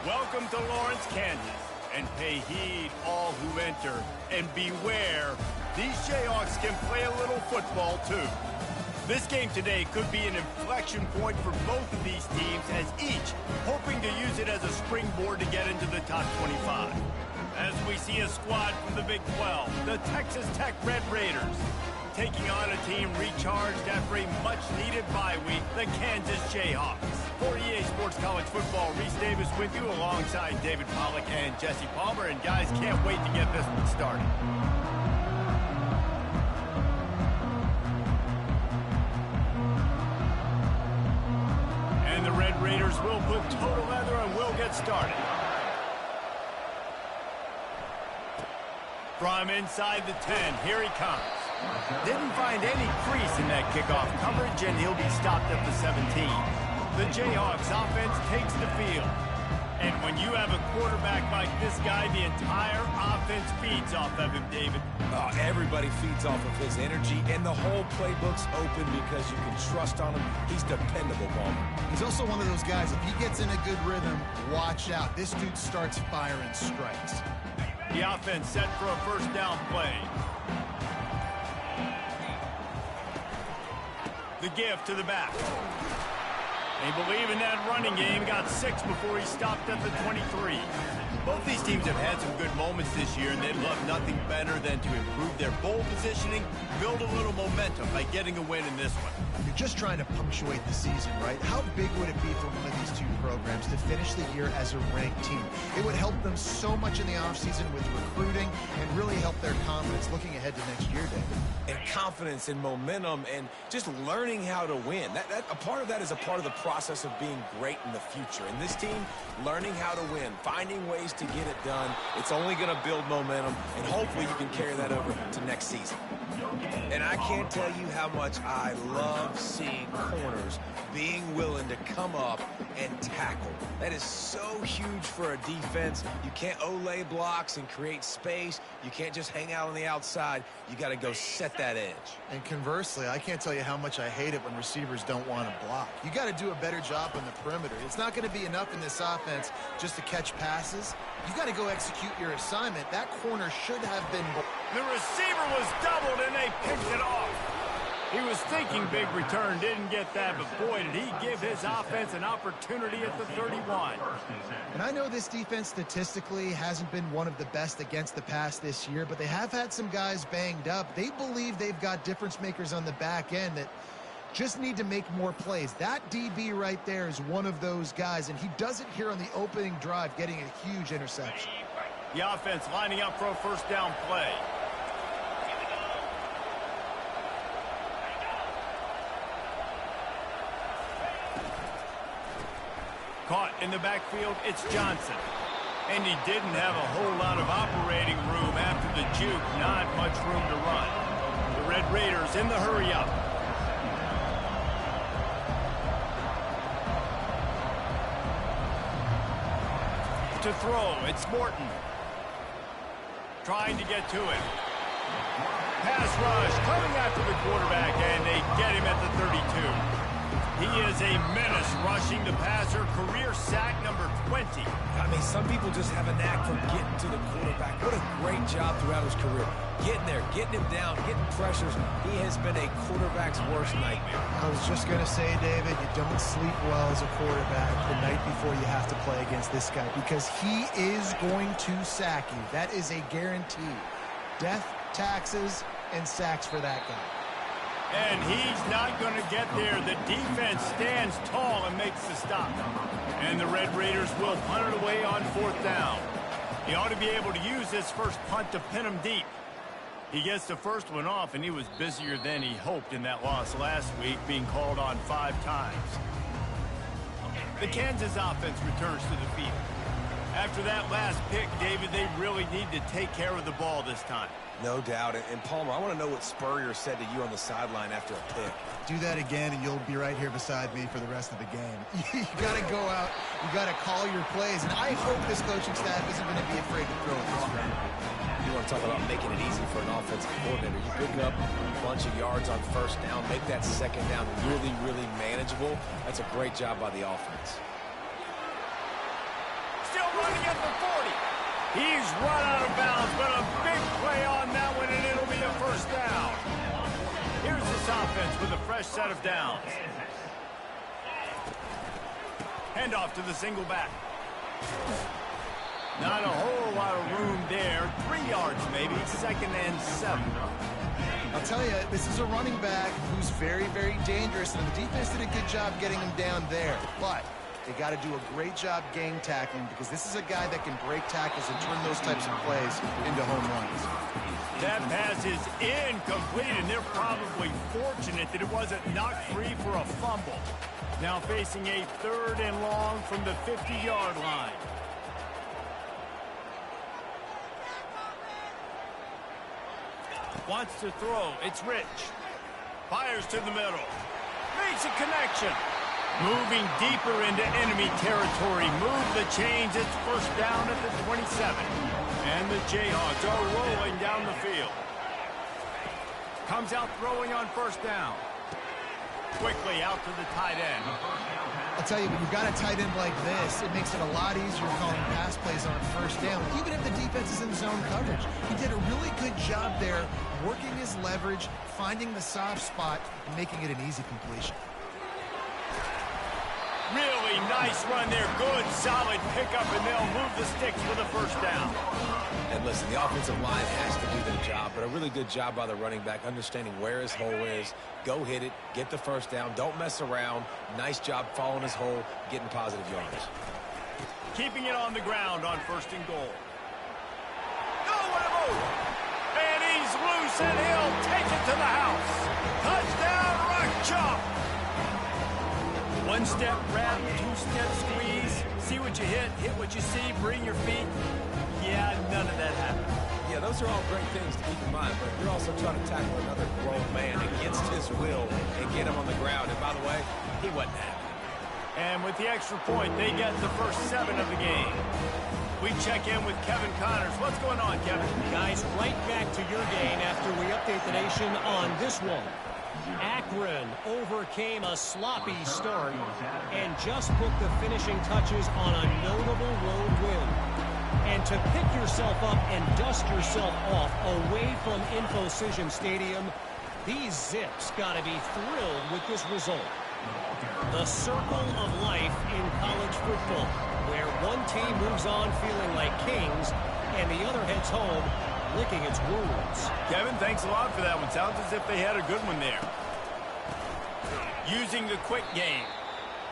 Welcome to Lawrence, Kansas, and pay heed all who enter, and beware, these Jayhawks can play a little football too. This game today could be an inflection point for both of these teams, as each hoping to use it as a springboard to get into the top 25. As we see a squad from the Big 12, the Texas Tech Red Raiders, taking on a team recharged after a much-needed bye week, the Kansas Jayhawks. For EA Sports College Football, Reese Davis with you alongside David Pollack and Jesse Palmer. And guys, can't wait to get this one started. And the Red Raiders will put total leather and will get started. From inside the 10, here he comes. Didn't find any crease in that kickoff coverage, and he'll be stopped at the 17. The Jayhawks offense takes the field. And when you have a quarterback like this guy, the entire offense feeds off of him, David. Everybody feeds off of his energy, and the whole playbook's open because you can trust on him. He's dependable, Palmer. He's also one of those guys, if he gets in a good rhythm, watch out. This dude starts firing strikes. The offense set for a first down play. The give to the back. They believe in that running game. Got 6 before he stopped at the 23. Both these teams have had some good moments this year, and they'd love nothing better than to improve their bowl positioning, build a little momentum by getting a win in this one. You're just trying to punctuate the season, right? How big would it be for one of these two programs to finish the year as a ranked team? It would help them so much in the offseason with recruiting and really help their confidence looking ahead to next year, David. And confidence and momentum and just learning how to win. A part of that is a part of the process of being great in the future. And this team, learning how to win, finding ways to get it done. It's only going to build momentum, and hopefully you can carry that over to next season. And I can't tell you how much I love seeing corners being willing to come up and tackle. That is so huge for a defense. You can't Olay blocks and create space. You can't just hang out on the outside. You got to go set that edge. And conversely, I can't tell you how much I hate it when receivers don't want to block. You got to do a better job on the perimeter. It's not going to be enough in this offense just to catch passes. You got to go execute your assignment. That corner should have been... The receiver was doubled, and they picked it off. He was thinking big return, didn't get that, but boy, did he give his offense an opportunity at the 31. And I know this defense statistically hasn't been one of the best against the pass this year, but they have had some guys banged up. They believe they've got difference makers on the back end that just need to make more plays. That DB right there is one of those guys, and he does it here on the opening drive, getting a huge interception. The offense lining up for a first down play. Caught in the backfield, it's Johnson. And he didn't have a whole lot of operating room after the juke. Not much room to run. The Red Raiders in the hurry-up. To throw, it's Morton. Trying to get to it. Pass rush, coming after the quarterback, and they get him at the 32. He is a menace rushing the passer. Career sack number 20. I mean, some people just have a knack for getting to the quarterback. What a great job throughout his career. Getting there, getting him down, getting pressures. He has been a quarterback's worst nightmare. I was just going to say, David, you don't sleep well as a quarterback the night before you have to play against this guy because he is going to sack you. That is a guarantee. Death, taxes, and sacks for that guy. And he's not going to get there. The defense stands tall and makes the stop. And the Red Raiders will punt it away on 4th down. He ought to be able to use this first punt to pin him deep. He gets the first one off, and he was busier than he hoped in that loss last week, being called on 5 times. The Kansas offense returns to the field. After that last pick, David, they really need to take care of the ball this time. No doubt. And Palmer, I want to know what Spurrier said to you on the sideline after a pick. Do that again, and you'll be right here beside me for the rest of the game. You got to go out. You got to call your plays. And I hope this coaching staff isn't going to be afraid to throw at this round. You want to talk about making it easy for an offensive coordinator. You pick up a bunch of yards on first down, make that second down really, really manageable. That's a great job by the offense. Still running at the 40. He's run out of bounds, but a big play on that one, and it'll be a first down. Here's this offense with a fresh set of downs. Handoff to the single back. Not a whole lot of room there. 3 yards maybe, 2nd and 7. I'll tell you, this is a running back who's very, very dangerous, and the defense did a good job getting him down there. But they got to do a great job game tackling, because this is a guy that can break tackles and turn those types of plays into home runs. That pass is incomplete, and they're probably fortunate that it wasn't knocked free for a fumble. Now facing a 3rd and long from the 50-yard line. Wants to throw. It's Rich. Fires to the middle. Makes a connection. Moving deeper into enemy territory. Move the chains. It's first down at the 27. And the Jayhawks are rolling down the field. Comes out throwing on first down. Quickly out to the tight end. I'll tell you, when you've got a tight end like this, it makes it a lot easier calling pass plays on first down, even if the defense is in zone coverage. He did a really good job there, working his leverage, finding the soft spot, and making it an easy completion. Really nice run there. Good, solid pickup, and they'll move the sticks for the first down. And listen, the offensive line has to do their job, but a really good job by the running back, understanding where his hole is. Go hit it, get the first down, don't mess around. Nice job following his hole, getting positive yards. Keeping it on the ground on 1st and goal. Oh, what a move! And he's loose, and he'll take it to the house. Touchdown, Rock Chalk! 1-step wrap, 2-step squeeze. See what you hit what you see, bring your feet. Yeah, none of that happened. Yeah, those are all great things to keep in mind, but you're also trying to tackle another grown man against his will and get him on the ground. And by the way, he wasn't happy. And with the extra point, they get the first 7 of the game. We check in with Kevin Connors. What's going on, Kevin? Guys, right back to your game after we update the nation on this one. Akron overcame a sloppy start and just put the finishing touches on a notable road win. And to pick yourself up and dust yourself off away from InfoCision Stadium, these Zips got to be thrilled with this result. The circle of life in college football, where one team moves on feeling like kings and the other heads home licking its wounds. Kevin, thanks a lot for that one. Sounds as if they had a good one there. Using the quick game.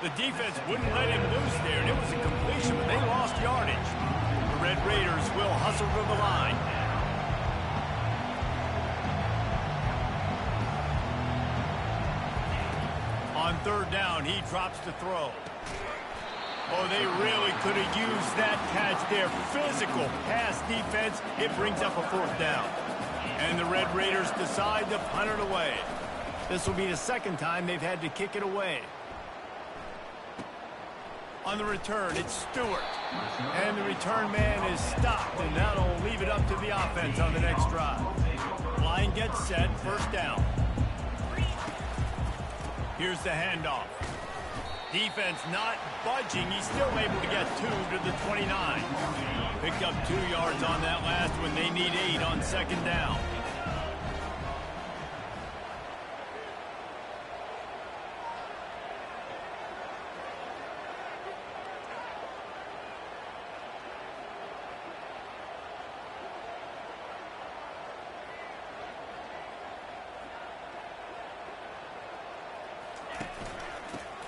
The defense wouldn't let him loose there, and it was a completion, but they lost yardage. The Red Raiders will hustle to the line. On 3rd down, he drops to throw. Oh, they really could have used that catch there. Physical pass defense. It brings up a 4th down. And the Red Raiders decide to punt it away. This will be the 2nd time they've had to kick it away. On the return, it's Stewart. And the return man is stopped, and that'll leave it up to the offense on the next drive. Line gets set, 1st down. Here's the handoff. Defense not budging. He's still able to get 2 to the 29. Picked up 2 yards on that last one. They need 8 on 2nd down.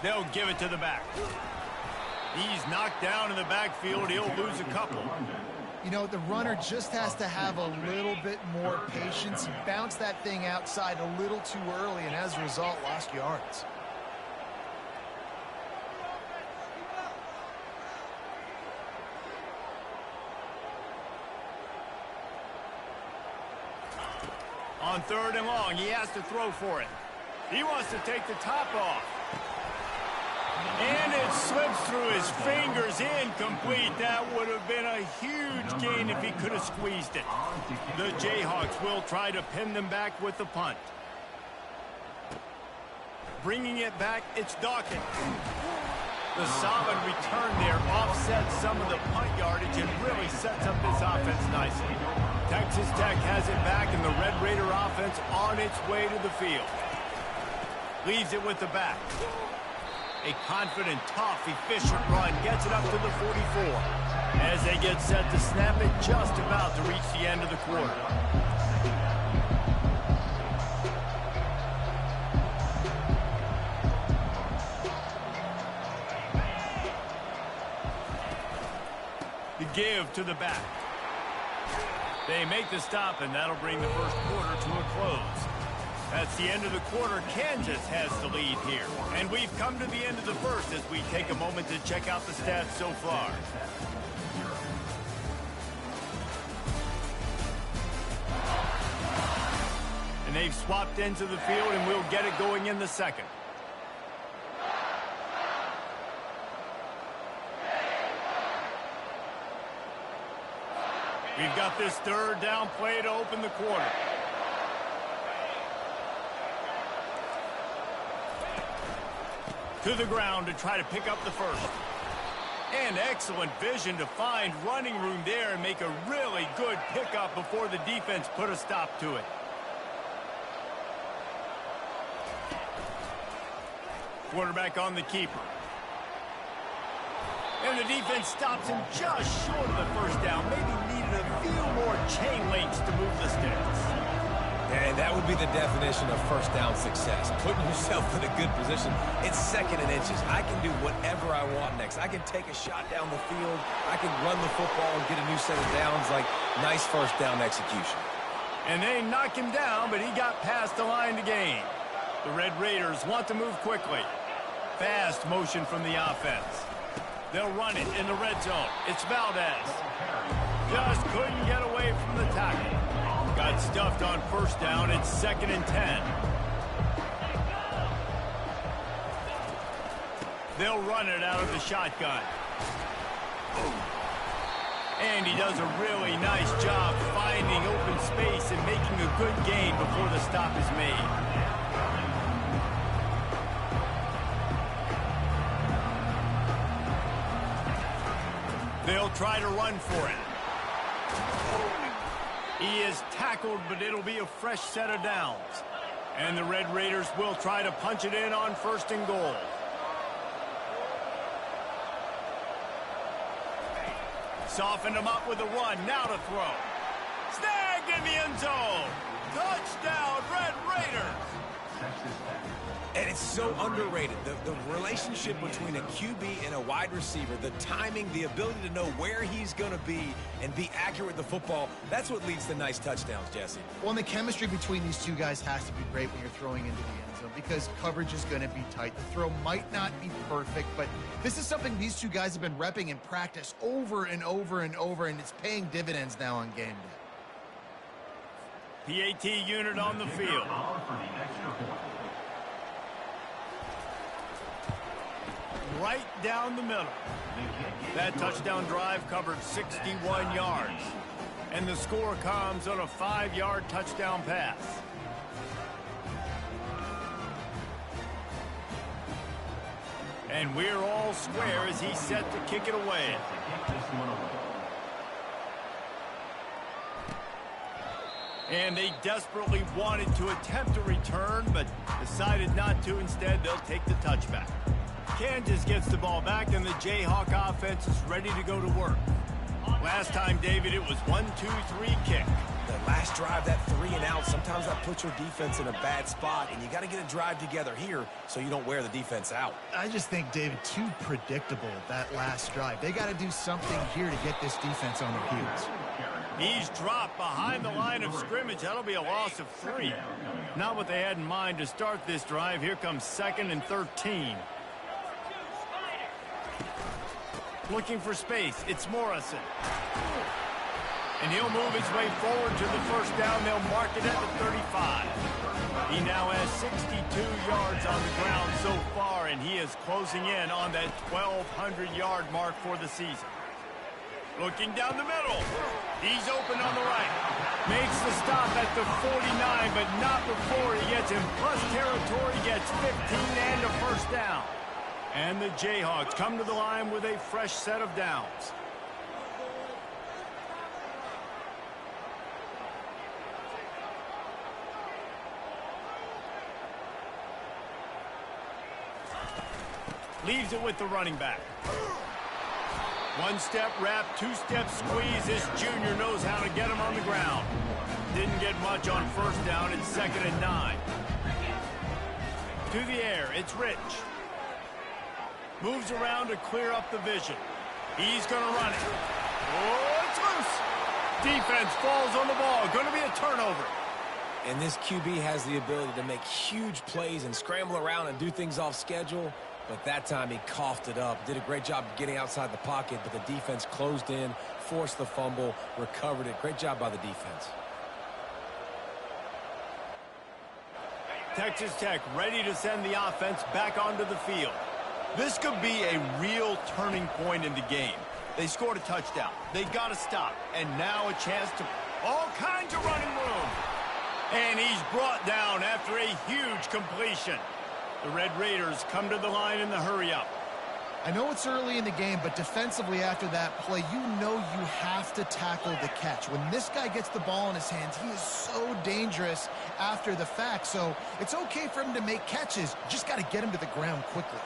They'll give it to the back. He's knocked down in the backfield. He'll lose a couple. You know, the runner just has to have a little bit more patience. He bounced that thing outside a little too early, and as a result, lost yards. On 3rd and long, he has to throw for it. He wants to take the top off. And it slips through his fingers, incomplete. That would have been a huge gain if he could have squeezed it. The Jayhawks will try to pin them back with the punt. Bringing it back, it's Dawkins. The solid return there offsets some of the punt yardage and really sets up this offense nicely. Texas Tech has it back, and the Red Raider offense on its way to the field. Leaves it with the back. A confident, tough, efficient run gets it up to the 44. As they get set to snap it, just about to reach the end of the quarter. The give to the back. They make the stop, and that'll bring the first quarter to a close. That's the end of the quarter. Kansas has the lead here. And we've come to the end of the first as we take a moment to check out the stats so far. And they've swapped ends of the field, and we'll get it going in the second. We've got this third down play to open the quarter. To the ground to try to pick up the first. And excellent vision to find running room there and make a really good pickup before the defense put a stop to it. Quarterback on the keeper. And the defense stops him just short of the first down. Maybe needed a few more chain links to move the sticks. And that would be the definition of first down success. Putting yourself in a good position. It's second and inches. I can do whatever I want next. I can take a shot down the field. I can run the football and get a new set of downs. Like, nice first down execution. And they knock him down, but he got past the line to gain. The Red Raiders want to move quickly. Fast motion from the offense. They'll run it in the red zone. It's Valdez. Just couldn't get away from the tackle. Got stuffed on first down. It's 2nd and 10. They'll run it out of the shotgun. And he does a really nice job finding open space and making a good gain before the stop is made. They'll try to run for it. He is tackled, but it'll be a fresh set of downs. And the Red Raiders will try to punch it in on 1st and goal. Softened him up with a run. Now to throw. Snagged in the end zone. Touchdown, Red Raiders. And it's so underrated. The relationship between a QB and a wide receiver, the timing, the ability to know where he's going to be and be accurate with the football, that's what leads to nice touchdowns, Jesse. Well, and the chemistry between these two guys has to be great when you're throwing into the end zone because coverage is going to be tight. The throw might not be perfect, but this is something these two guys have been repping in practice over and over and over, and it's paying dividends now on game day. PAT unit on the field. Right down the middle. That touchdown drive covered 61 yards. And the score comes on a 5-yard touchdown pass. And we're all square as he's set to kick it away. And they desperately wanted to attempt a return, but decided not to. Instead, they'll take the touchback. Kansas gets the ball back, and the Jayhawk offense is ready to go to work. Last time, David, it was 1-2-3 kick. The last drive, that 3 and out, sometimes that puts your defense in a bad spot, and you got to get a drive together here so you don't wear the defense out. I just think, David, too predictable, that last drive. They got to do something here to get this defense on their heels. He's dropped behind the line of scrimmage. That'll be a loss of 3. Not what they had in mind to start this drive. Here comes 2nd and 13. Looking for space. It's Morrison. And he'll move his way forward to the first down. They'll mark it at the 35. He now has 62 yards on the ground so far, and he is closing in on that 1,200-yard mark for the season. Looking down the middle. He's open on the right. Makes the stop at the 49, but not before he gets in plus territory, gets 15 and a first down. And the Jayhawks come to the line with a fresh set of downs. Leaves it with the running back. One-step wrap, two-step squeeze. This junior knows how to get him on the ground. Didn't get much on first down. It's 2nd and 9. To the air, it's Rich. Moves around to clear up the vision. He's going to run it. Oh, it's loose. Defense falls on the ball. Going to be a turnover. And this QB has the ability to make huge plays and scramble around and do things off schedule. But that time he coughed it up. Did a great job of getting outside the pocket, but the defense closed in, forced the fumble, recovered it. Great job by the defense. Texas Tech ready to send the offense back onto the field. This could be a real turning point in the game. They scored a touchdown. They got to stop. And now a chance to all kinds of running room. And he's brought down after a huge completion. The Red Raiders come to the line in the hurry-up. I know it's early in the game, but defensively after that play, you know you have to tackle the catch. When this guy gets the ball in his hands, he is so dangerous after the fact. So it's okay for him to make catches. Just got to get him to the ground quickly.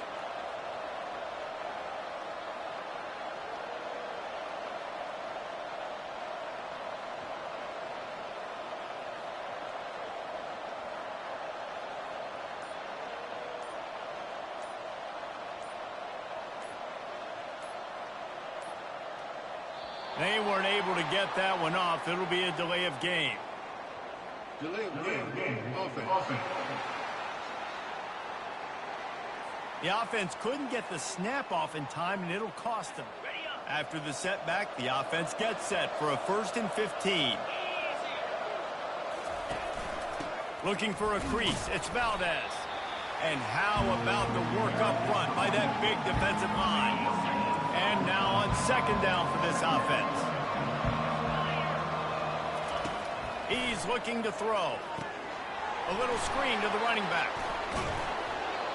They weren't able to get that one off. It'll be a delay of game. Delay of game. Offense. The offense couldn't get the snap off in time, and it'll cost them. After the setback, the offense gets set for a 1st and 15. Looking for a crease. It's Valdez. And how about the work up front by that big defensive line? And now on 2nd down for this offense. He's looking to throw. A little screen to the running back.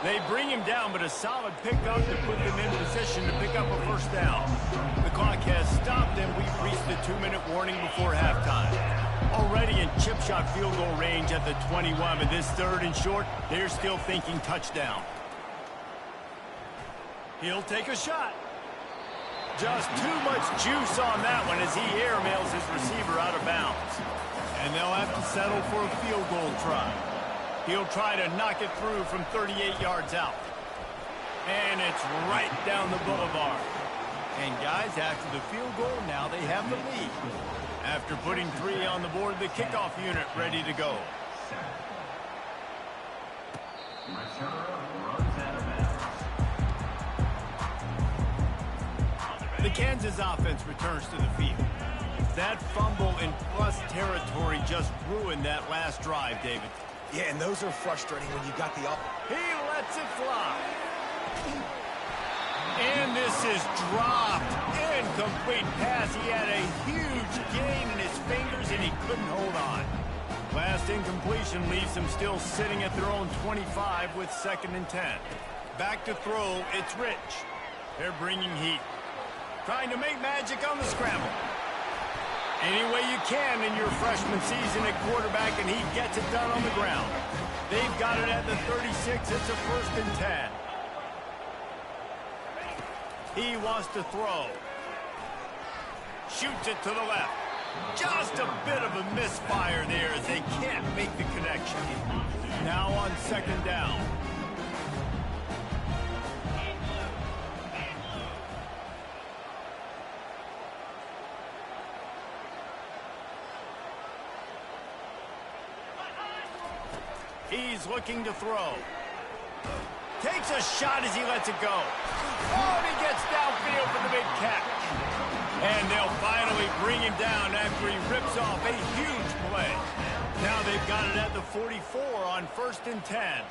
They bring him down, but a solid pickup to put them in position to pick up a 1st down. The clock has stopped, and we've reached the 2-minute warning before halftime. Already in chip shot field goal range at the 21, but this 3rd and short, they're still thinking touchdown. He'll take a shot. Just too much juice on that one as he airmails his receiver out of bounds. And they'll have to settle for a field goal try. He'll try to knock it through from 38 yards out. And it's right down the boulevard. And guys, after the field goal, now they have the lead. After putting 3 on the board, the kickoff unit ready to go. The Kansas offense returns to the field. That fumble in plus territory just ruined that last drive, David. Yeah, and those are frustrating when you got the He lets it fly. And this is dropped. Incomplete pass. He had a huge gain in his fingers, and he couldn't hold on. Last incompletion leaves them still sitting at their own 25 with 2nd and 10. Back to throw. It's Rich. They're bringing heat. Trying to make magic on the scramble. Any way you can in your freshman season at quarterback, and he gets it done on the ground. They've got it at the 36. It's a 1st and 10. He wants to throw. Shoots it to the left. Just a bit of a misfire there as they can't make the connection. Now on 2nd down. He's looking to throw. Takes a shot as he lets it go. Oh, and he gets downfield for the big catch. And they'll finally bring him down after he rips off a huge play. Now they've got it at the 44 on 1st and 10.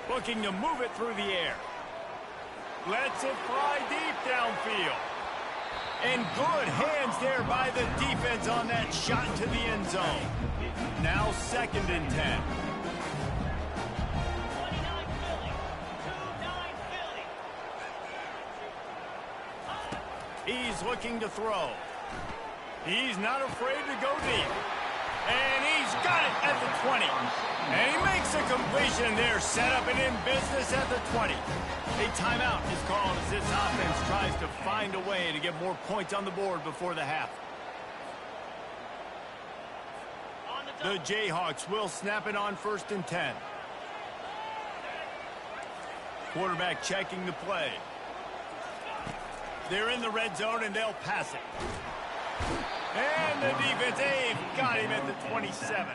Looking to move it through the air. Lets it fly deep downfield. And good hands there by the defense on that shot to the end zone. Now 2nd and 10. He's looking to throw. He's not afraid to go deep. And he's got it at the 20. And he makes a completion there, set up and in business at the 20. A timeout is called as this offense tries to find a way to get more points on the board before the half. The Jayhawks will snap it on 1st and 10. Quarterback checking the play. They're in the red zone and they'll pass it. And the defense, they've got him at the 27.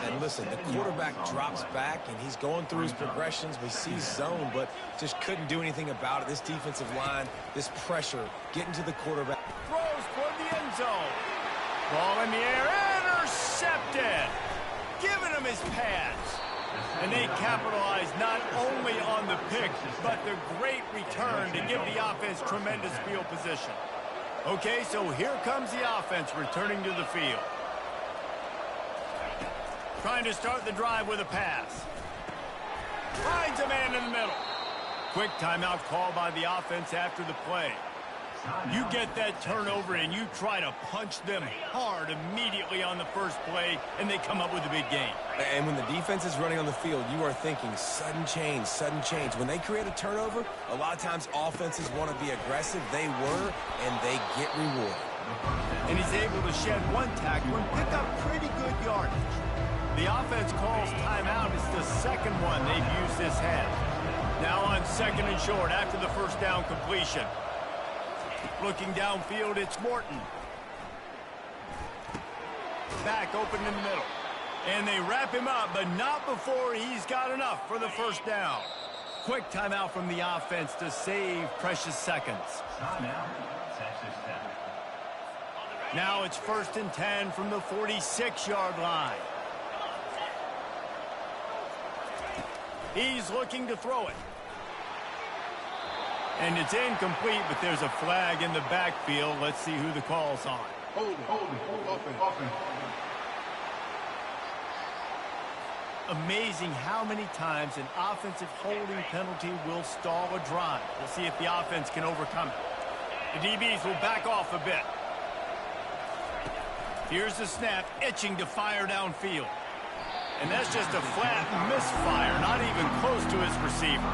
And listen, the quarterback drops back, and he's going through his progressions. We see zone, but just couldn't do anything about it. This defensive line, this pressure, getting to the quarterback. Throws toward the end zone. Ball in the air, intercepted. Giving him his pads. And they capitalize not only on the pick, but the great return to give the offense tremendous field position. Okay, so here comes the offense returning to the field. Trying to start the drive with a pass. Finds a man in the middle. Quick timeout call by the offense after the play. You get that turnover and you try to punch them hard immediately on the first play, and they come up with a big gain. And when the defense is running on the field, you are thinking sudden change, sudden change. When they create a turnover, a lot of times offenses want to be aggressive. They were, and they get rewarded. And he's able to shed one tackle and pick up pretty good yardage. The offense calls timeout. It's the second one they've used this half. Now on 2nd and short after the first down completion. Looking downfield, it's Morton. Back open in the middle. And they wrap him up, but not before he's got enough for the first down. Quick timeout from the offense to save precious seconds. Now it's 1st and 10 from the 46-yard line. He's looking to throw it. And it's incomplete, but there's a flag in the backfield. Let's see who the call's on. Hold it. Offense. Amazing how many times an offensive holding penalty will stall a drive. We'll see if the offense can overcome it. The DBs will back off a bit. Here's the snap, itching to fire downfield. And that's just a flat misfire, not even close to his receiver.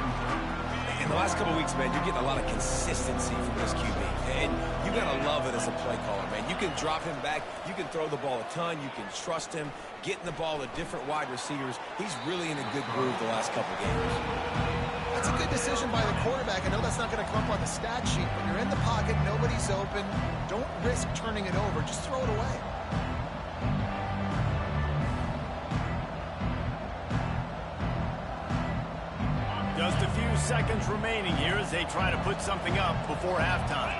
In the last couple of weeks, man, you're getting a lot of consistency from this QB. And you got to love it as a play caller, man. You can drop him back. You can throw the ball a ton. You can trust him. Getting the ball to different wide receivers. He's really in a good groove the last couple of games. That's a good decision by the quarterback. I know that's not going to come up on the stat sheet, but you're in the pocket. Nobody's open. Don't risk turning it over. Just throw it away. Just a few seconds remaining here as they try to put something up before halftime.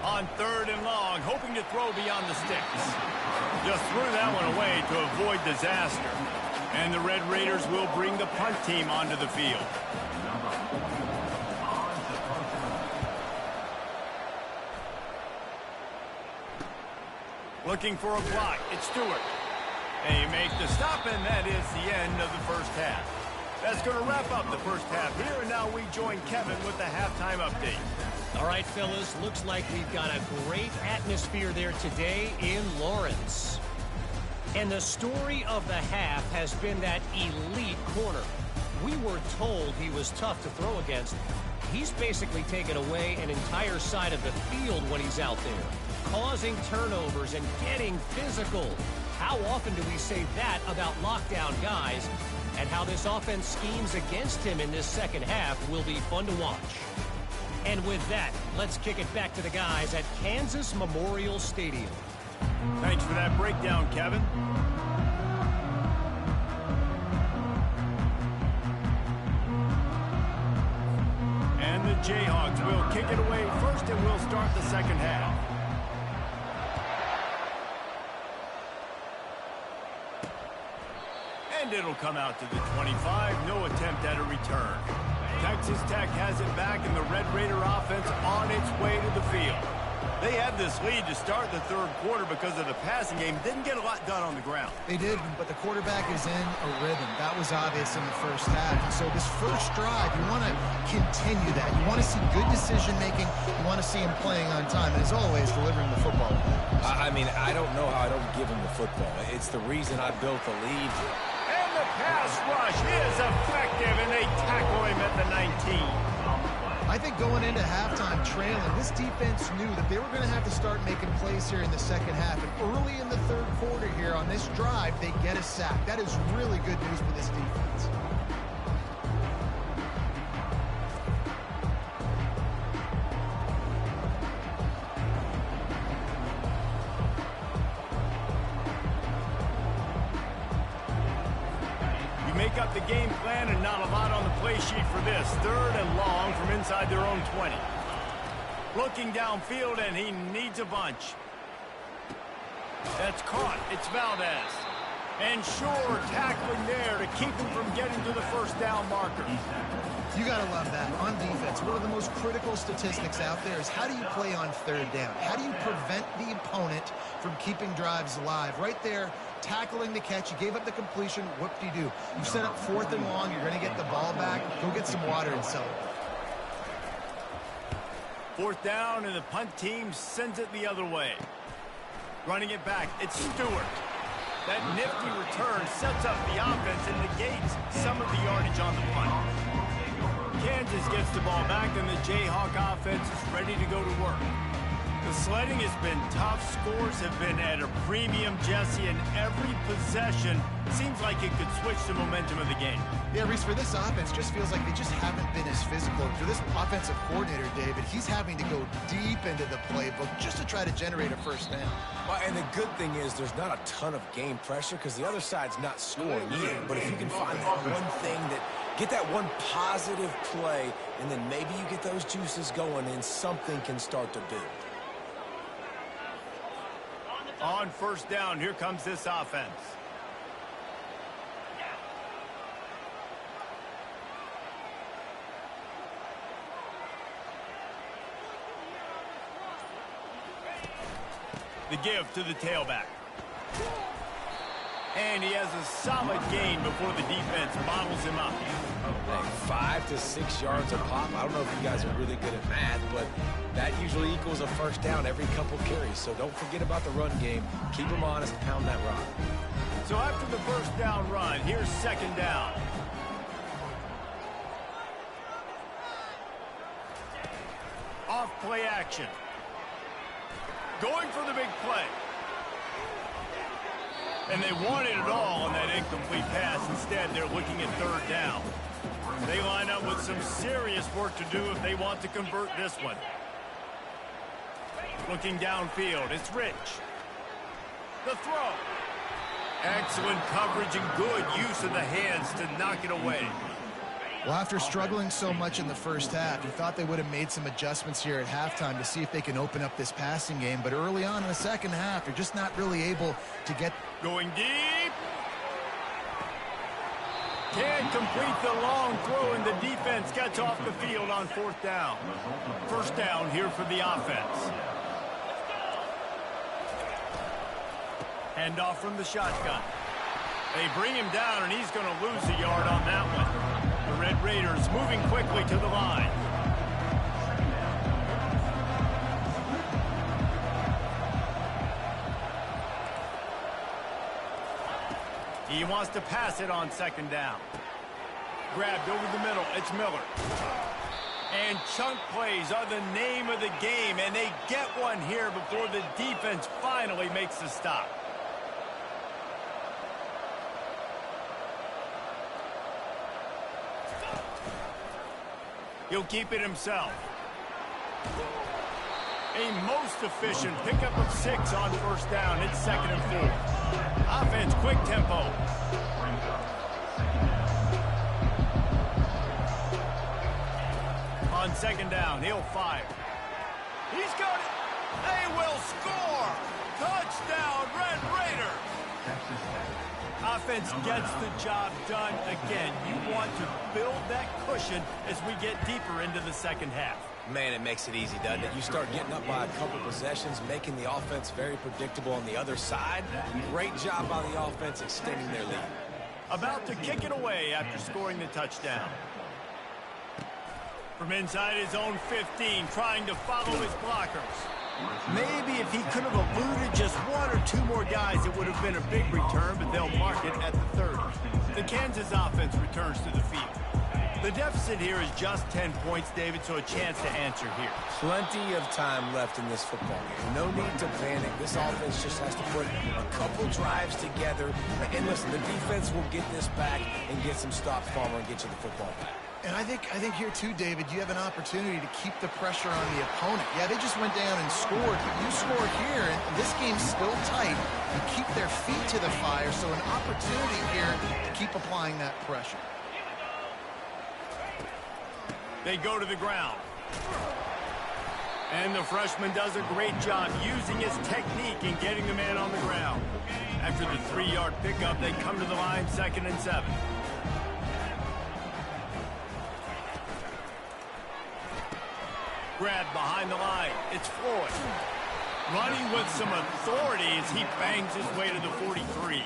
On 3rd and long, hoping to throw beyond the sticks. Just threw that one away to avoid disaster. And the Red Raiders will bring the punt team onto the field. Looking for a block. It's Stewart. They make the stop, and that is the end of the first half. That's going to wrap up the first half here, and now we join Kevin with the halftime update. All right, fellas, looks like we've got a great atmosphere there today in Lawrence. And the story of the half has been that elite corner. We were told he was tough to throw against. He's basically taken away an entire side of the field when he's out there, causing turnovers and getting physical. How often do we say that about lockdown guys? And how this offense schemes against him in this second half will be fun to watch. And with that, let's kick it back to the guys at Kansas Memorial Stadium. Thanks for that breakdown, Kevin. And the Jayhawks will kick it away first, and we'll start the second half. And it'll come out to the 25. No attempt at a return. Texas Tech has it back, and the Red Raider offense on its way to the field. They had this lead to start the third quarter because of the passing game. Didn't get a lot done on the ground. They did, but the quarterback is in a rhythm. That was obvious in the first half. And so this first drive, you want to continue that. You want to see good decision-making. You want to see him playing on time. And as always, delivering the football. I mean, I don't know how I don't give him the football. It's the reason I built the lead. And the pass rush is effective, and they tackle him at the 19. I think going into halftime trailing, this defense knew that they were going to have to start making plays here in the second half. And early in the third quarter here on this drive, they get a sack. That is really good news for this defense. Make up the game plan and not a lot on the play sheet for this. Third and long from inside their own 20. Looking downfield, and he needs a bunch. That's caught. It's Valdez. And sure, tackling there to keep him from getting to the first down marker. You got to love that. On defense, one of the most critical statistics out there is how do you play on third down? How do you prevent the opponent from keeping drives alive? Right there, tackling the catch. You gave up the completion. What do you do? You set up fourth and long. You're going to get the ball back. Go get some water and celebrate. Fourth down, and the punt team sends it the other way. Running it back, it's Stewart. That nifty return sets up the offense and negates some of the yardage on the punt. Kansas gets the ball back, and the Jayhawk offense is ready to go to work. The sledding has been tough. Scores have been at a premium, Jesse, and every possession seems like it could switch the momentum of the game. Yeah, Reese, for this offense, just feels like they just haven't been as physical. For this offensive coordinator, David, he's having to go deep into the playbook just to try to generate a first down. Well, and the good thing is there's not a ton of game pressure because the other side's not scoring either. But if you can find that one thing that get that one positive play, and then maybe you get those juices going, and something can start to build. On first down, here comes this offense. The give to the tailback. And he has a solid gain before the defense bottles him up. Hey, 5 to 6 yards a pop. I don't know if you guys are really good at math, but that usually equals a first down every couple carries. So don't forget about the run game. Keep them honest, pound that rock. So after the first down run, here's second down. Off play action. Going for the big play. And they wanted it all on that incomplete pass. Instead, they're looking at third down. They line up with some serious work to do if they want to convert this one. Looking downfield, it's Rich. The throw. Excellent coverage and good use of the hands to knock it away. Well, after struggling so much in the first half, you thought they would have made some adjustments here at halftime to see if they can open up this passing game. But early on in the second half, you're just not really able to get... Going deep. Can't complete the long throw, and the defense gets off the field on fourth down. First down here for the offense. Handoff from the shotgun. They bring him down, and he's going to lose a yard on that one. The Red Raiders moving quickly to the line. He wants to pass it on second down. Grabbed over the middle. It's Miller. And chunk plays are the name of the game, and they get one here before the defense finally makes the stop. He'll keep it himself. A most efficient pickup of 6 on first down. It's second and 4. Offense, quick tempo. On second down, he'll fire. He's got it. They will score. Touchdown, Red Raiders. Offense gets the job done again. You want to build that cushion as we get deeper into the second half. Man, it makes it easy, doesn't it? You start getting up by a couple possessions, making the offense very predictable on the other side. Great job by the offense extending their lead. About to kick it away after scoring the touchdown. From inside his own 15, trying to follow his blockers. Maybe if he could have eluded just one or two more guys, it would have been a big return, but they'll mark it at the 30. The Kansas offense returns to the field. The deficit here is just 10 points, David, so a chance to answer here. Plenty of time left in this football game. No need to panic. This offense just has to put a couple drives together. And listen, the defense will get this back and get some stops, Farmer, and get you the football back. And I think here too, David, you have an opportunity to keep the pressure on the opponent. Yeah, they just went down and scored, but you score here, and this game's still tight. You keep their feet to the fire, so an opportunity here to keep applying that pressure. They go to the ground. And the freshman does a great job using his technique and getting the man on the ground. After the 3-yard pickup, they come to the line, 2nd and 7. Grab behind the line. It's Floyd. Running with some authority as he bangs his way to the 43.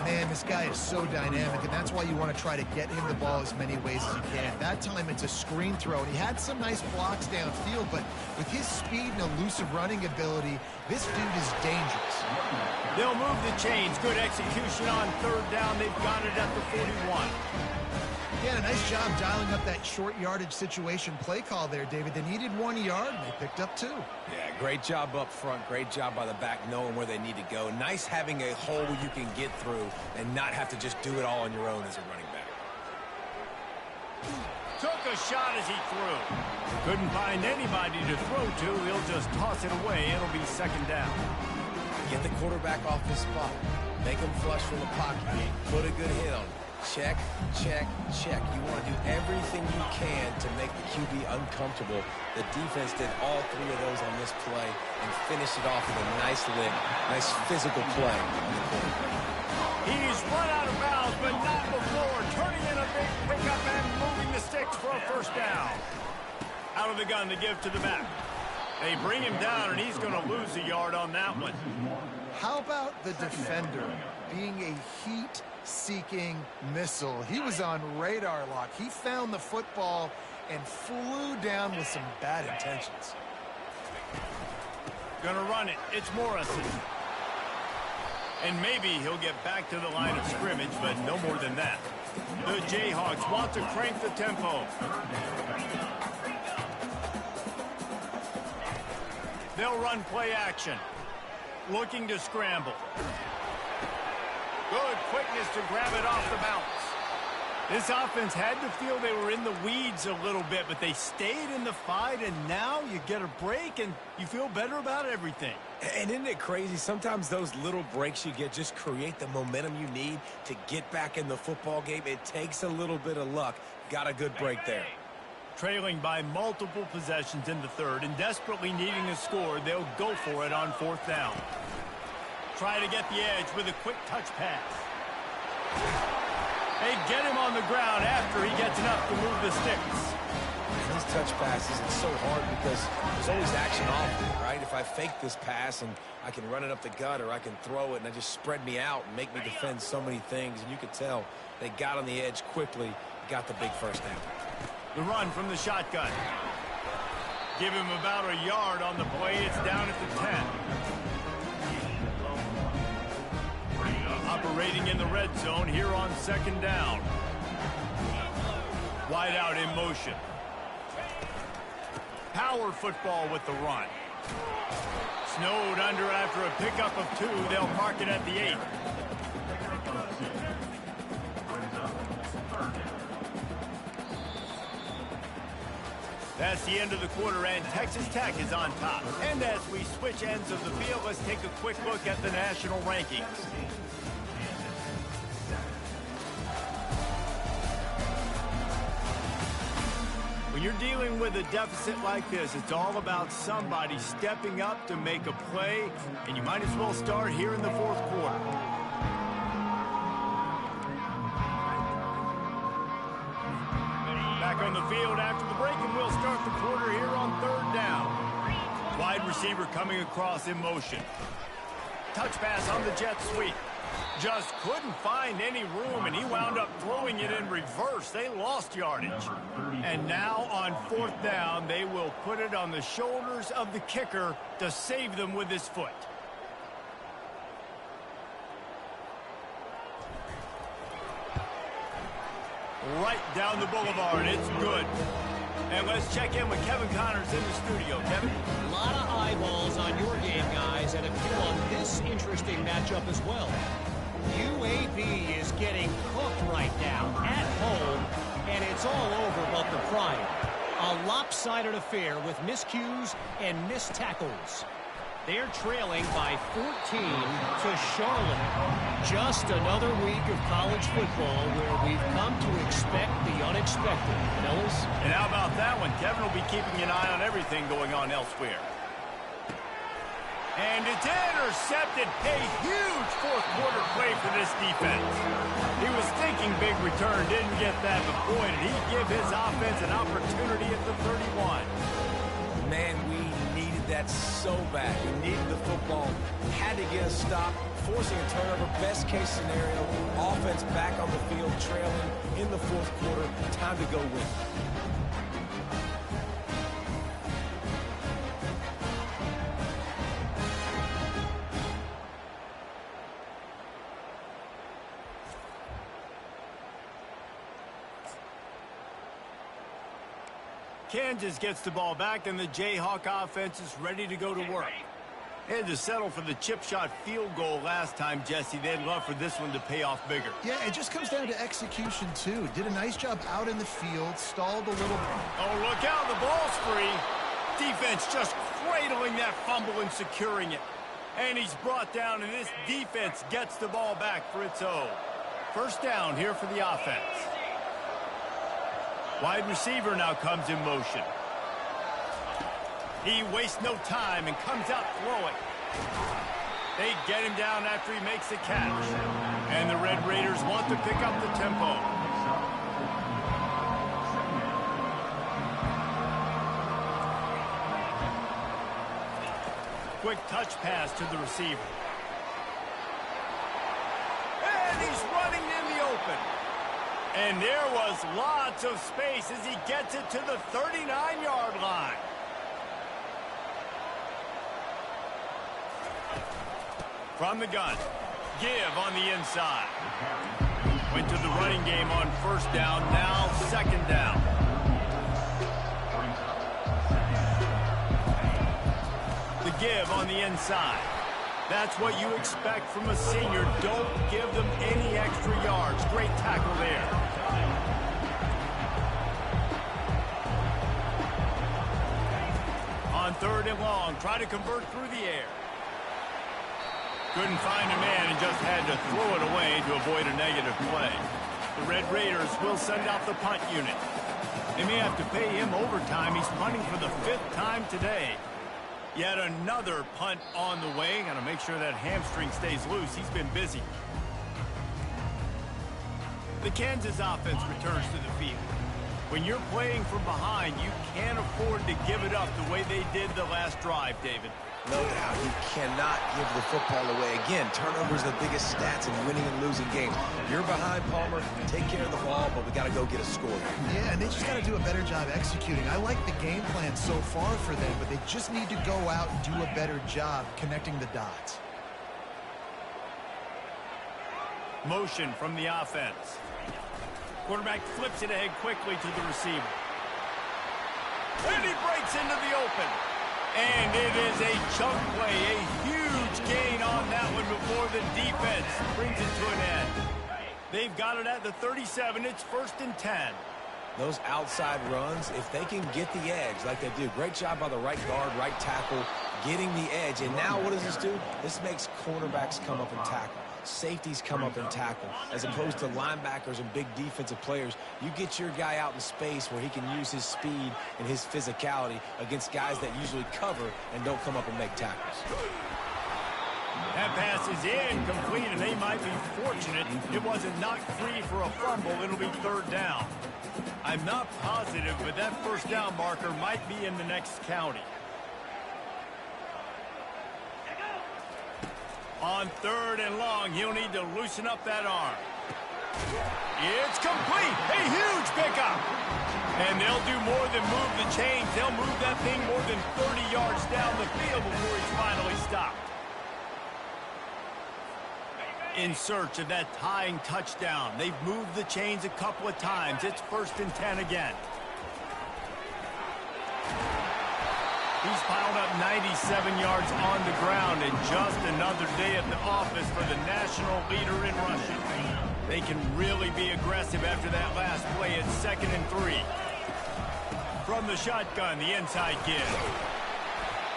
Man, this guy is so dynamic, and that's why you want to try to get him the ball as many ways as you can. That time, it's a screen throw, and he had some nice blocks downfield, but with his speed and elusive running ability, this dude is dangerous. They'll move the chains. Good execution on 3rd down. They've got it at the 41. Yeah, a nice job dialing up that short yardage situation play call there, David. They needed 1 yard, and they picked up 2. Yeah, great job up front. Great job by the back knowing where they need to go. Nice having a hole you can get through and not have to just do it all on your own as a running back. Took a shot as he threw. Couldn't find anybody to throw to. He'll just toss it away. It'll be 2nd down. Get the quarterback off the spot. Make him flush from the pocket. Put a good hit on him. Check, check, check. You want to do everything you can to make the QB uncomfortable. The defense did all 3 of those on this play and finished it off with a nice lick, nice physical play. He's run out of bounds, but not before. Turning in a big pickup and moving the sticks for a 1st down. Out of the gun to give to the back. They bring him down, and he's going to lose a yard on that one. How about the defender being a heat-seeking missile? He was on radar lock. He found the football and flew down with some bad intentions. Gonna run it. It's Morrison. And maybe he'll get back to the line of scrimmage, but no more than that. The Jayhawks want to crank the tempo. They'll run play action. Looking to scramble. Good quickness to grab it off the bounce. This offense had to feel they were in the weeds a little bit, but they stayed in the fight, and now you get a break, and you feel better about everything. And isn't it crazy? Sometimes those little breaks you get just create the momentum you need to get back in the football game. It takes a little bit of luck. Got a good break there. Trailing by multiple possessions in the 3rd and desperately needing a score, they'll go for it on 4th down. Try to get the edge with a quick touch pass. They get him on the ground after he gets enough to move the sticks. These touch passes, it's so hard because there's always action off it, right? If I fake this pass and I can run it up the gut or I can throw it and I just spread me out and make me defend so many things, and you could tell they got on the edge quickly, got the big 1st down. The run from the shotgun. Give him about a yard on the play. It's down at the 10. Operating in the red zone here on 2nd down. Wide out in motion. Power football with the run. Snowed under after a pickup of 2. They'll mark it at the 8. That's the end of the quarter, and Texas Tech is on top. And as we switch ends of the field, let's take a quick look at the national rankings. When you're dealing with a deficit like this, it's all about somebody stepping up to make a play, and you might as well start here in the 4th quarter. Back on the field after the break, and we'll start the quarter here on 3rd down. Wide receiver coming across in motion. Touch pass on the jet sweep. Just couldn't find any room, and he wound up throwing it in reverse. They lost yardage. And now on 4th down, they will put it on the shoulders of the kicker to save them with his foot. Right down the boulevard. It's good. And let's check in with Kevin Connors in the studio. Kevin? A lot of eyeballs on your game, guys, and a few on this interesting matchup as well. UAB is getting cooked right now at home, and it's all over but the pride. A lopsided affair with miscues and missed tackles. They're trailing by 14 to Charlotte. Just another week of college football where we've come to expect the unexpected. Fellas? And how about that one? Kevin will be keeping an eye on everything going on elsewhere. And it's intercepted. A huge fourth-quarter play for this defense. He was thinking big return, didn't get that, but boy, did he give his offense an opportunity at the 31. Man, we needed that so bad. We needed the football. Had to get a stop, forcing a turnover. Best case scenario, offense back on the field, trailing in the 4th quarter. Time to go win. Kansas gets the ball back, and the Jayhawk offense is ready to go to work. They had to settle for the chip shot field goal last time, Jesse. They'd love for this one to pay off bigger. Yeah, it just comes down to execution, too. Did a nice job out in the field, stalled a little bit. Oh, look out, the ball's free. Defense just cradling that fumble and securing it. And he's brought down, and this defense gets the ball back for its own. 1st down here for the offense. Wide receiver now comes in motion. He wastes no time and comes out throwing. They get him down after he makes the catch. And the Red Raiders want to pick up the tempo. Quick touch pass to the receiver. And he's running in the open. And there was lots of space as he gets it to the 39-yard line. From the gun, give on the inside. Went to the running game on 1st down, now 2nd down. The give on the inside. That's what you expect from a senior. Don't give them any extra yards. Great tackle there. On 3rd and long, try to convert through the air. Couldn't find a man and just had to throw it away to avoid a negative play. The Red Raiders will send out the punt unit. They may have to pay him overtime. He's punting for the 5th time today. Yet another punt on the way. Got to make sure that hamstring stays loose. He's been busy. The Kansas offense returns to the field. When you're playing from behind, you can't afford to give it up the way they did the last drive, David. No doubt, you cannot give the football away. Again, turnovers are the biggest stats in winning and losing games. You're behind, Palmer, take care of the ball, but we got to go get a score. Yeah, and they just got to do a better job executing. I like the game plan so far for them, but they just need to go out and do a better job connecting the dots. Motion from the offense. Quarterback flips it ahead quickly to the receiver. And he breaks into the open. And it is a chunk play, a huge gain on that one before the defense brings it to an end. They've got it at the 37. It's 1st and 10. Those outside runs, if they can get the edge like they do, great job by the right guard, right tackle, getting the edge. And now what does this do? This makes cornerbacks come up and tackle. Safeties come up and tackle. As opposed to linebackers and big defensive players, you get your guy out in space where he can use his speed and his physicality against guys that usually cover and don't come up and make tackles. That pass is incomplete, and they might be fortunate it wasn't knocked free for a fumble. It'll be third down. I'm not positive, but that first down marker might be in the next county. On third and long, he'll need to loosen up that arm. It's complete. A huge pickup. And they'll do more than move the chains. They'll move that thing more than 30 yards down the field before he's finally stopped. In search of that tying touchdown. They've moved the chains a couple of times. It's 1st and 10 again. He's piled up 97 yards on the ground, and just another day at the office for the national leader in rushing. They can really be aggressive after that last play. It's 2nd and 3. From the shotgun, the inside give.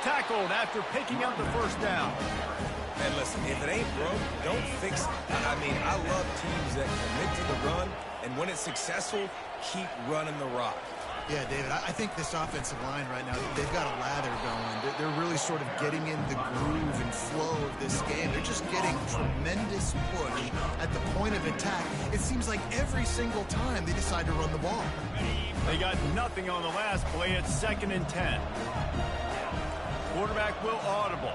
Tackled after picking up the first down. And listen, if it ain't broke, don't fix it. I mean, I love teams that commit to the run, and when it's successful, keep running the rock. Yeah, David, I think this offensive line right now, they've got a lather going. They're really sort of getting in the groove and flow of this game. They're just getting tremendous push at the point of attack. It seems like every single time they decide to run the ball. They got nothing on the last play. It's 2nd and 10. Quarterback will audible.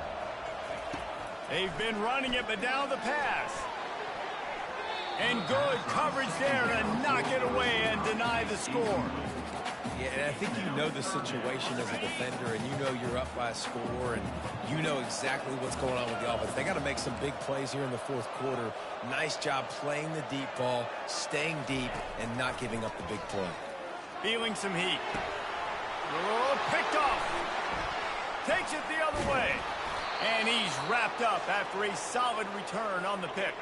They've been running it, but now the pass. And good coverage there to knock it away and deny the score. Yeah, and I think you know the situation as a defender, and you know you're up by a score, and you know exactly what's going on with the offense. They got to make some big plays here in the 4th quarter. Nice job playing the deep ball, staying deep, and not giving up the big play. Feeling some heat. Oh, picked off. Takes it the other way. And he's wrapped up after a solid return on the pick.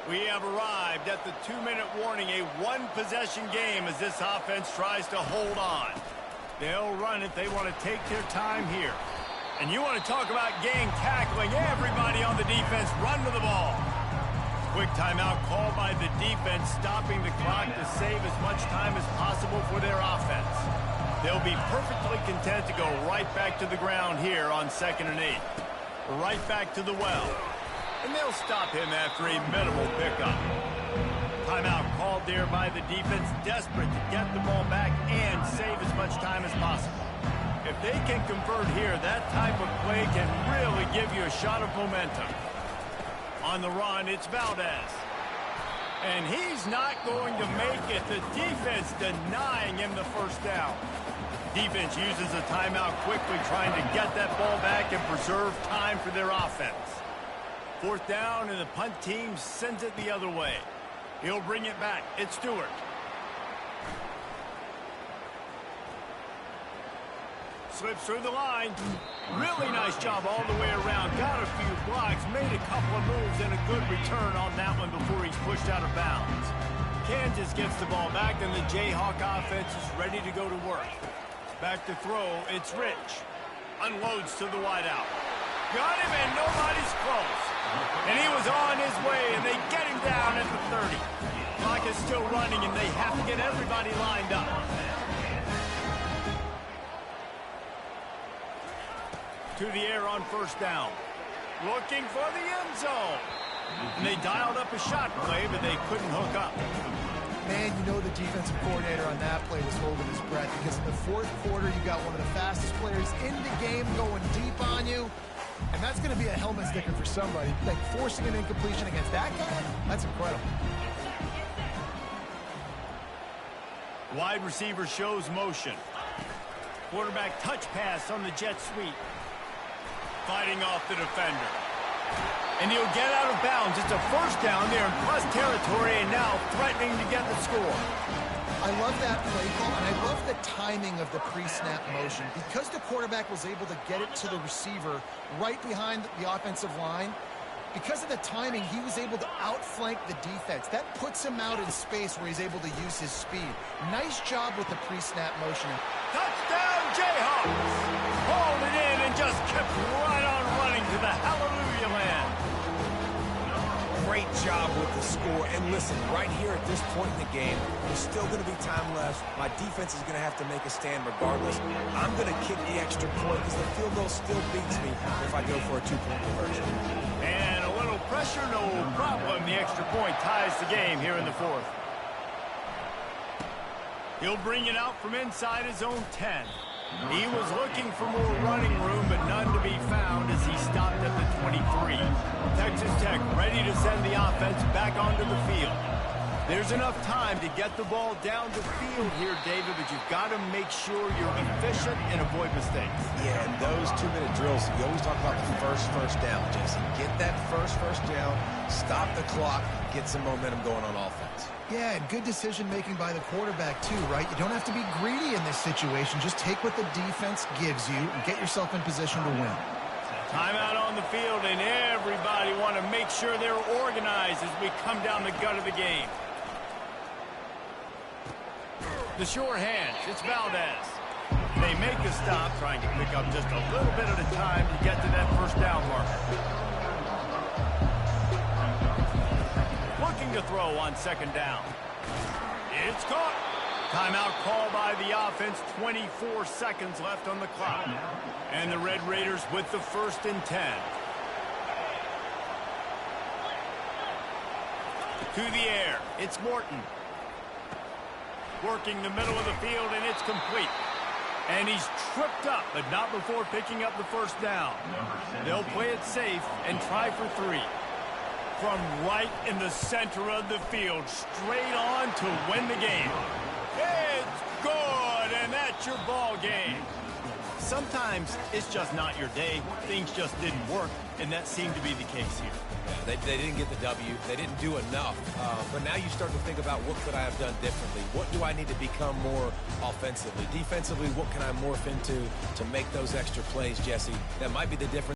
We have arrived at the 2-minute warning, a one-possession game as this offense tries to hold on. They'll run it. They want to take their time here. And you want to talk about gang tackling. Everybody on the defense run to the ball. Quick timeout called by the defense, stopping the clock to save as much time as possible for their offense. They'll be perfectly content to go right back to the ground here on 2nd and 8. Right back to the well. And they'll stop him after a minimal pickup. Timeout called there by the defense, desperate to get the ball back and save as much time as possible. If they can convert here, that type of play can really give you a shot of momentum. On the run, it's Valdez. And he's not going to make it. The defense denying him the first down. Defense uses a timeout quickly, trying to get that ball back and preserve time for their offense. 4th down, and the punt team sends it the other way. He'll bring it back. It's Stewart. Slips through the line. Really nice job all the way around. Got a few blocks, made a couple of moves, and a good return on that one before he's pushed out of bounds. Kansas gets the ball back, and the Jayhawk offense is ready to go to work. Back to throw, it's Rich. Unloads to the wideout. Got him, and nobody's close. And he was on his way, and they get him down at the 30. Clock is still running, and they have to get everybody lined up. To the air on 1st down. Looking for the end zone. And they dialed up a shot play, but they couldn't hook up. Man, you know the defensive coordinator on that play was holding his breath, because in the 4th quarter, you got one of the fastest players in the game going deep on you. And that's going to be a helmet sticker for somebody. Like, forcing an incompletion against that guy, that's incredible. Wide receiver shows motion. Quarterback touch pass on the jet sweep. Fighting off the defender. And he'll get out of bounds. It's a 1st down. They're in plus territory and now threatening to get the score. I love that play call, and I love the timing of the pre-snap motion. Because the quarterback was able to get it to the receiver right behind the offensive line, because of the timing, he was able to outflank the defense. That puts him out in space where he's able to use his speed. Nice job with the pre-snap motion. Touchdown, Jayhawks! Hauled it in and just kept right on running to the hallelujah land. great job with the score. And listen, right here at this point in the game, there's still going to be time left. My defense is going to have to make a stand regardless. I'm going to kick the extra point because the field goal still beats me if I go for a two-point conversion. And a little pressure, no problem. The extra point ties the game here in the fourth. He'll bring it out from inside his own 10. He was looking for more running room, but none to be found as he stopped at the 23. Texas Tech ready to send the offense back onto the field. There's enough time to get the ball down the field here, David, but you've got to make sure you're efficient and avoid mistakes. Yeah, and those 2-minute drills, you always talk about the first down, Jesse. Get that first down, stop the clock, get some momentum going on offense. Yeah, and good decision-making by the quarterback, too, right? You don't have to be greedy in this situation. Just take what the defense gives you and get yourself in position to win. Timeout on the field, and everybody want to make sure they're organized as we come down the gut of the game. The sure hands, it's Valdez. They make a stop, trying to pick up just a little bit at a time to get to that first down marker. Looking to throw on second down. It's caught. Timeout call by the offense, 24 seconds left on the clock. And the Red Raiders with the 1st and 10. To the air, it's Morton. Working the middle of the field, and it's complete. And he's tripped up, but not before picking up the first down. They'll play it safe and try for 3. From right in the center of the field, straight on to win the game. It's good, and that's your ball game. Sometimes it's just not your day. Things just didn't work, and that seemed to be the case here. They didn't get the W. They didn't do enough. But now you start to think about what could I have done differently? What do I need to become more offensively? Defensively, what can I morph into to make those extra plays, Jesse? That might be the difference.